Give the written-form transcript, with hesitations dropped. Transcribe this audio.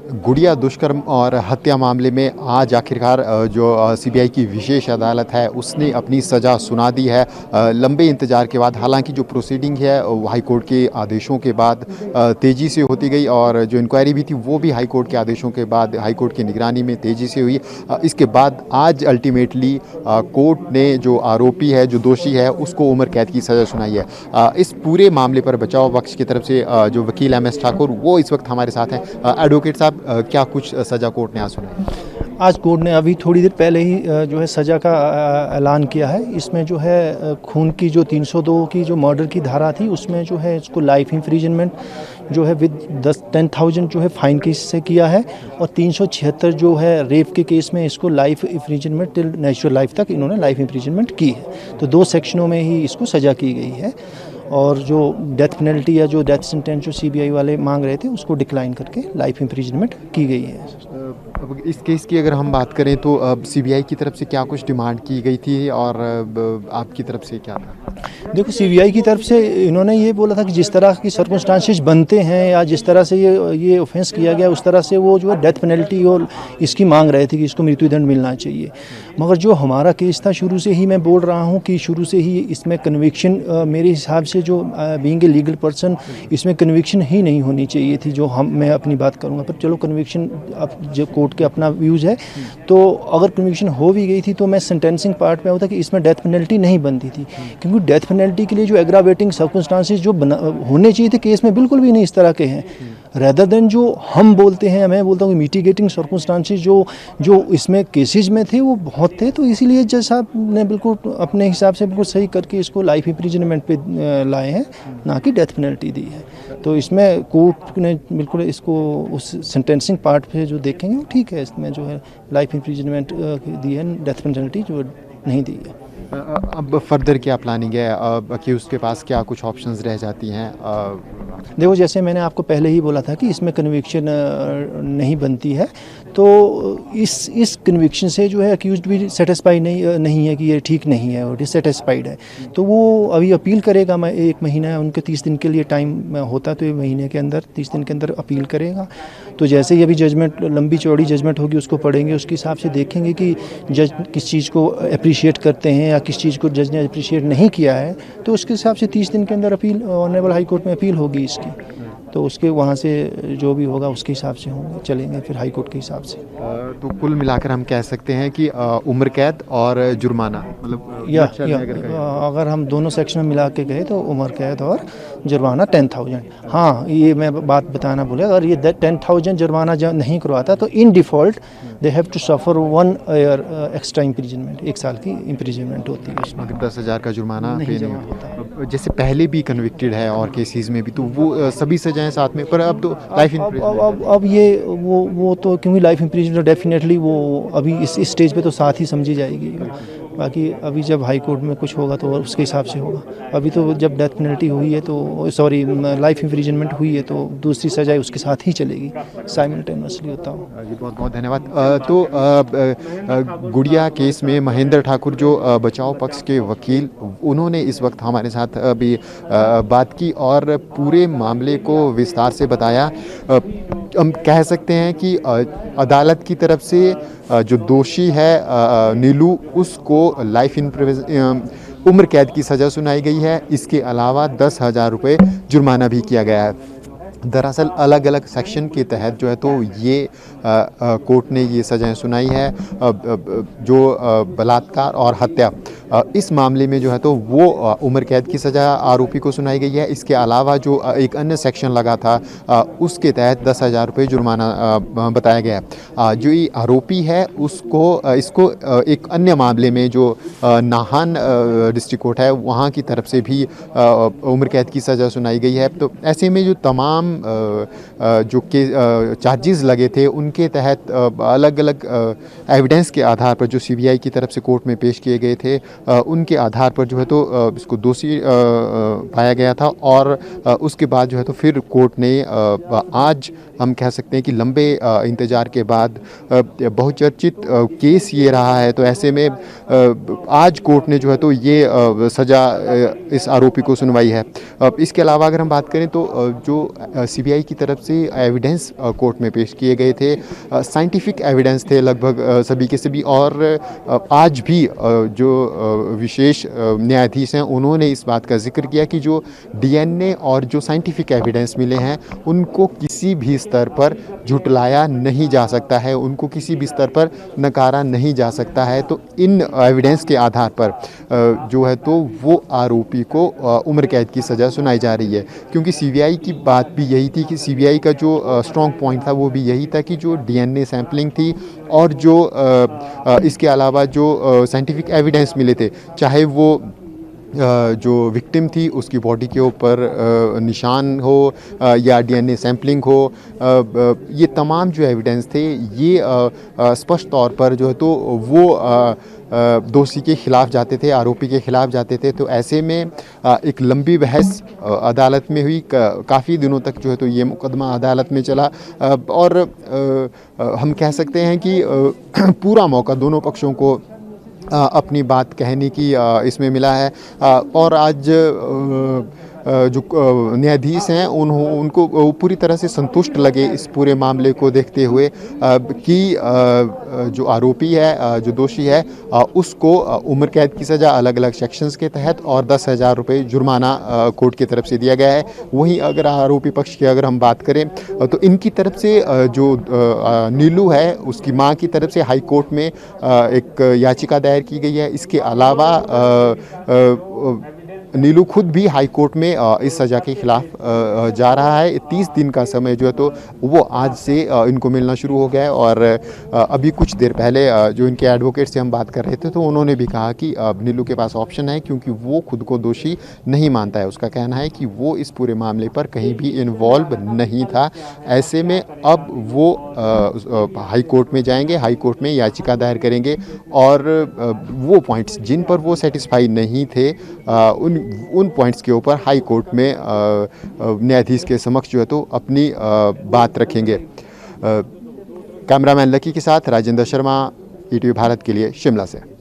गुड़िया दुष्कर्म और हत्या मामले में आज आखिरकार जो सीबीआई की विशेष अदालत है उसने अपनी सज़ा सुना दी है लंबे इंतज़ार के बाद। हालांकि जो प्रोसीडिंग है वो हाई कोर्ट के आदेशों के बाद तेज़ी से होती गई और जो इंक्वायरी भी थी वो भी हाई कोर्ट के आदेशों के बाद हाई कोर्ट की निगरानी में तेज़ी से हुई। इसके बाद आज अल्टीमेटली कोर्ट ने जो आरोपी है, जो दोषी है, उसको उम्र कैद की सज़ा सुनाई है। इस पूरे मामले पर बचाव पक्ष की तरफ से जो वकील MS ठाकुर वो इस वक्त हमारे साथ हैं। एडवोकेट साहब, क्या कुछ सज़ा कोर्ट ने आज सुनाई? आज कोर्ट ने अभी थोड़ी देर पहले ही जो है सज़ा का ऐलान किया है। इसमें जो है खून की जो 302 की जो मर्डर की धारा थी उसमें जो है इसको लाइफ इम्प्रिजनमेंट जो है विद 10,000 जो है फाइन केस से किया है, और 376 जो है रेप के केस में इसको life imprisonment till natural life तक इन्होंने लाइफ इम्प्रिजनमेंट की है। तो 2 सेक्शनों में ही इसको सज़ा की गई है, और जो डेथ पेनल्टी या जो डेथ सेंटेंस जो सीबीआई वाले मांग रहे थे उसको डिक्लाइन करके लाइफ इम्प्रिजनमेंट की गई है। अब इस केस की अगर हम बात करें तो सीबीआई की तरफ से क्या कुछ डिमांड की गई थी और आपकी तरफ से क्या था? देखो, सीबीआई की तरफ से इन्होंने ये बोला था कि जिस तरह की सर्कमस्टांसेस बनते हैं या जिस तरह से ये ऑफेंस किया गया उस तरह से वो जो है डेथ पेनल्टी और इसकी मांग रहे थे कि इसको मृत्युदंड मिलना चाहिए। मगर जो हमारा केस था शुरू से ही मैं बोल रहा हूँ कि शुरू से ही इसमें कन्विक्शन मेरे हिसाब से जो बीइंग ए लीगल पर्सन इसमें कन्विक्शन ही नहीं होनी चाहिए थी। जो मैं अपनी बात करूँगा, पर चलो कन्विक्शन अब जो कोर्ट के अपना व्यूज़ है, तो अगर कन्विक्शन हो भी गई थी तो मैं सेंटेंसिंग पार्ट में होता कि इसमें डेथ पेनल्टी नहीं बनती थी, क्योंकि डेथ पेनल्टी के लिए जो एग्रावेटिंग सर्कमस्टांसेस जो होने चाहिए थे केस में बिल्कुल भी नहीं इस तरह के हैं। रेदर देन जो हम बोलते हैं, मैं बोलता हूँ मिटिगेटिंग सर्कमस्टांसेस जो इसमें केसेज में थे वो बहुत थे, तो इसीलिए जज साहब ने बिल्कुल अपने हिसाब से बिल्कुल सही करके इसको लाइफ इम्प्रिजनमेंट पे लाए हैं, ना कि डेथ पेनल्टी दी है। तो इसमें कोर्ट ने बिल्कुल इसको उस सेंटेंसिंग पार्ट पे जो देखेंगे वो ठीक है, इसमें जो है लाइफ इम्प्रिजनमेंट दी है, डेथ पेनल्टी जो नहीं दी है। अब फर्दर क्या प्लानिंग है कि उसके पास क्या कुछ ऑप्शंस रह जाती हैं? देखो, जैसे मैंने आपको पहले ही बोला था कि इसमें कन्विक्शन नहीं बनती है, तो इस कन्विक्शन से जो है अक्यूज्ड भी सेटिस्फाई नहीं है कि ये ठीक नहीं है और डिससेटिस्फाइड है, तो वो अभी अपील करेगा। मैं 1 महीना है उनके 30 दिन के लिए टाइम होता, तो 1 महीने के अंदर 30 दिन के अंदर अपील करेगा। तो जैसे ही अभी जजमेंट लंबी चौड़ी जजमेंट होगी उसको पढ़ेंगे, उसके हिसाब से देखेंगे कि जज किस चीज़ को अप्रिशिएट करते हैं या किस चीज़ को जज ने अप्रिशिएट नहीं किया है, तो उसके हिसाब से 30 दिन के अंदर अपील ऑनरेबल हाई कोर्ट में अपील होगी इसकी। तो उसके वहाँ से जो भी होगा उसके हिसाब से होंगे, चलेंगे फिर हाई कोर्ट के हिसाब से। तो कुल मिलाकर हम कह सकते हैं कि उम्र कैद और जुर्माना, मतलब या अगर हम दोनों सेक्शन में मिला के गए तो उम्र कैद और जुर्माना 10,000। हाँ, ये मैं बात बताना भूला, अगर ये 10,000 जुर्माना जब नहीं करवाता तो in default they have to suffer 1 year extra imprisonment, 1 साल की इम्प्रिजनमेंट होती है इसमें। अगर 10,000 का जुर्माना नहीं जमा होता। जैसे पहले भी कन्विक्टेड है और केसेस में भी, तो वो सभी सजाएं साथ में, पर अब तो लाइफ इम्प्रिजनमेंट। अब ये वो तो क्योंकि लाइफ इम्प्रिजनमेंट डेफिनेटली वो अभी इस स्टेज पे तो साथ ही समझी जाएगी। बाकी अभी जब हाई कोर्ट में कुछ होगा तो उसके हिसाब से होगा। अभी तो जब डेथ पेनल्टी हुई है तो सॉरी लाइफ इम्प्रिजनमेंट हुई है तो दूसरी सजाएं उसके साथ ही चलेगी, साइमल्टेनियसली होता हूँ। जी, बहुत बहुत धन्यवाद। तो गुड़िया केस में महेंद्र ठाकुर जो बचाव पक्ष के वकील, उन्होंने इस वक्त हमारे साथ अभी बात की और पूरे मामले को विस्तार से बताया। हम कह सकते हैं कि अदालत की तरफ से जो दोषी है नीलू, उसको लाइफ उम्र कैद की सज़ा सुनाई गई है। इसके अलावा 10,000 रुपये जुर्माना भी किया गया है। दरअसल अलग अलग सेक्शन के तहत जो है तो ये कोर्ट ने ये सज़ाएं सुनाई है। जो बलात्कार और हत्या, इस मामले में जो है तो वो उम्र कैद की सज़ा आरोपी को सुनाई गई है। इसके अलावा जो एक अन्य सेक्शन लगा था उसके तहत 10,000 रुपये जुर्माना बताया गया है। जो ये आरोपी है इसको एक अन्य मामले में जो नाहन डिस्ट्रिक्ट कोर्ट है वहाँ की तरफ से भी उम्र कैद की सज़ा सुनाई गई है। तो ऐसे में जो तमाम जो चार्जेस लगे थे उनके तहत अलग अलग एविडेंस के आधार पर जो सीबीआई की तरफ से कोर्ट में पेश किए गए थे उनके आधार पर जो है तो इसको दोषी पाया गया था। और उसके बाद जो है तो फिर कोर्ट ने आज हम कह सकते हैं कि लंबे इंतज़ार के बाद बहुचर्चित केस ये रहा है, तो ऐसे में आज कोर्ट ने जो है तो ये सज़ा इस आरोपी को सुनवाई है। इसके अलावा अगर हम बात करें तो जो सीबीआई की तरफ से एविडेंस कोर्ट में पेश किए गए थे, साइंटिफिक एविडेंस थे लगभग सभी के सभी। और आज भी जो विशेष न्यायाधीश हैं उन्होंने इस बात का जिक्र किया कि जो डीएनए और जो साइंटिफिक एविडेंस मिले हैं उनको किसी भी स्तर पर झुटलाया नहीं जा सकता है, उनको किसी भी स्तर पर नकारा नहीं जा सकता है। तो इन एविडेंस के आधार पर जो है तो वो आरोपी को उम्र कैद की सज़ा सुनाई जा रही है। क्योंकि सीबीआई की बात भी यही थी कि सीबीआई का जो स्ट्रॉन्ग पॉइंट था वो भी यही था कि जो डीएनए सैंपलिंग थी और जो इसके अलावा जो साइंटिफिक एविडेंस मिले थे, चाहे वो जो विक्टिम थी उसकी बॉडी के ऊपर निशान हो या डीएनए सैंपलिंग हो, ये तमाम जो एविडेंस थे ये स्पष्ट तौर पर जो है तो वो दोषी के खिलाफ जाते थे, आरोपी के खिलाफ जाते थे। तो ऐसे में एक लंबी बहस अदालत में हुई, काफ़ी दिनों तक जो है तो ये मुकदमा अदालत में चला और हम कह सकते हैं कि पूरा मौका दोनों पक्षों को अपनी बात कहने की इसमें मिला है। और आज जो न्यायाधीश हैं उनको पूरी तरह से संतुष्ट लगे इस पूरे मामले को देखते हुए कि जो आरोपी है, जो दोषी है, उसको उम्र कैद की सज़ा अलग अलग सेक्शंस के तहत और 10,000 रुपये जुर्माना कोर्ट की तरफ से दिया गया है। वहीं अगर आरोपी पक्ष की अगर हम बात करें तो इनकी तरफ से जो नीलू है उसकी मां की तरफ से हाई कोर्ट में एक याचिका दायर की गई है। इसके अलावा नीलू खुद भी हाई कोर्ट में इस सज़ा के खिलाफ जा रहा है। 30 दिन का समय जो है तो वो आज से इनको मिलना शुरू हो गया है। और अभी कुछ देर पहले जो इनके एडवोकेट से हम बात कर रहे थे तो उन्होंने भी कहा कि नीलू के पास ऑप्शन है, क्योंकि वो खुद को दोषी नहीं मानता है। उसका कहना है कि वो इस पूरे मामले पर कहीं भी इन्वॉल्व नहीं था। ऐसे में अब वो हाई कोर्ट में जाएंगे, हाई कोर्ट में याचिका दायर करेंगे और वो पॉइंट्स जिन पर वो सेटिस्फाई नहीं थे उन पॉइंट्स के ऊपर हाई कोर्ट में न्यायाधीश के समक्ष जो है तो अपनी बात रखेंगे। कैमरामैन लकी के साथ राजेंद्र शर्मा, ईटीवी भारत के लिए शिमला से।